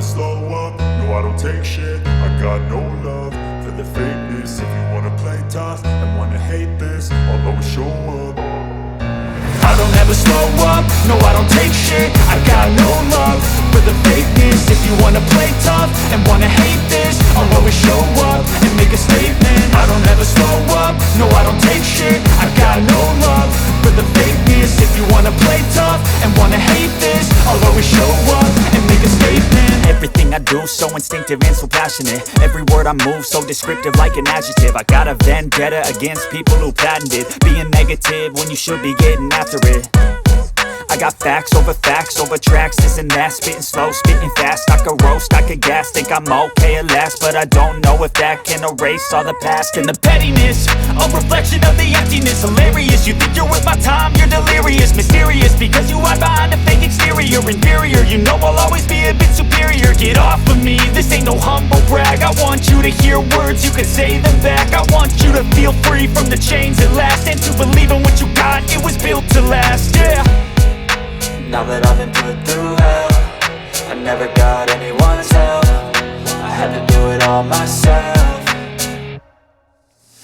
slow up, no I don't take shit. I got no love for the fakeness. If you wanna play tough and wanna hate this, I'll always show up. I don't ever slow up, no I don't take shit. I got no love for the fakeness. If you wanna play tough and wanna hate this, I'll always show up and make a statement. I don't ever slow up, no I don't take shit. I got no love for the fakeness. If you wanna play tough and wanna hate this, I'll always show up and make a statement. Everything I do so instinctive and so passionate. Every word I move so descriptive like an adjective. I got a vendetta against people who patented being negative when you should be getting after it. I got facts over tracks, this and that. Spitting slow, spitting fast, I could roast, I could gas. Think I'm okay at last, but I don't know if that can erase all the past. And the pettiness, a reflection of the emptiness. Hilarious, you think you're worth my time, you're delirious. Mysterious, because you hide behind a fake exterior. Inferior, you know I'll always be a bit superior. Get off of me, this ain't no humble brag. I want you to hear words, you can say them back. I want you to feel free from the chains at last, and to believe in what you got, it was built to last, yeah. Now that I've been put through hell, I never got anyone's help. I had to do it all myself.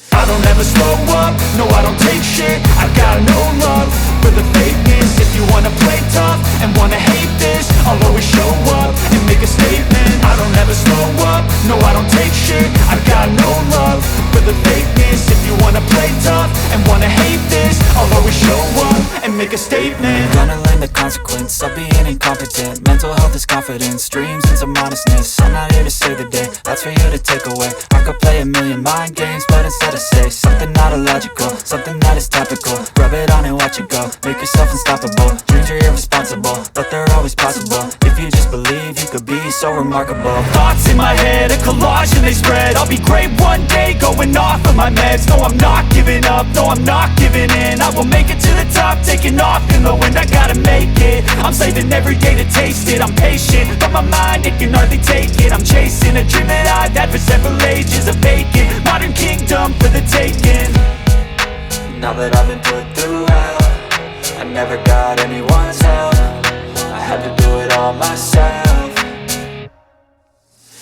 I don't ever slow up, no I don't take shit. I got no love for the fakeness. If you wanna play tough and wanna hate this, I'll always show up and make a statement. I don't ever slow up, no I don't take shit. I got no love for the fakeness. If you wanna play tough and wanna hate this, I'll always show up and make a statement. Gonna learn the consequence of being incompetent. Mental health is confidence, dreams and some honestness. I'm not here to save the day, that's for you to take away. I could play a million mind games, but instead I say something not illogical, something that is topical. Rub it on and watch it go, make yourself unstoppable. Dreams are irresponsible, but they're always possible. If you just believe, you could be so remarkable. Thoughts in my head, a collage and they spread. I'll be great one day, going off of my meds. No, I'm not giving up, no, I'm not giving in. I will make it to the top, taking off in the wind. I gotta make it, I'm saving every day to taste it. I'm patient, but my mind, it can hardly take it. I'm chasing a dream that I've had for several ages. A vacant, modern kingdom for the taking. Now that I've been put through hell, I never got anyone's help. I had to do it all myself.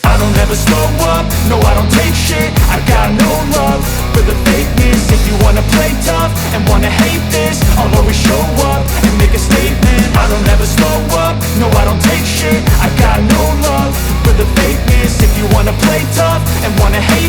I don't ever slow up, no I don't take shit. I got no love for the fakeness. If you wanna play tough and wanna hate this, I'll always show up and make a statement. I don't ever slow up, no I don't take shit. I got no love for the fakeness. If you wanna play tough and wanna hate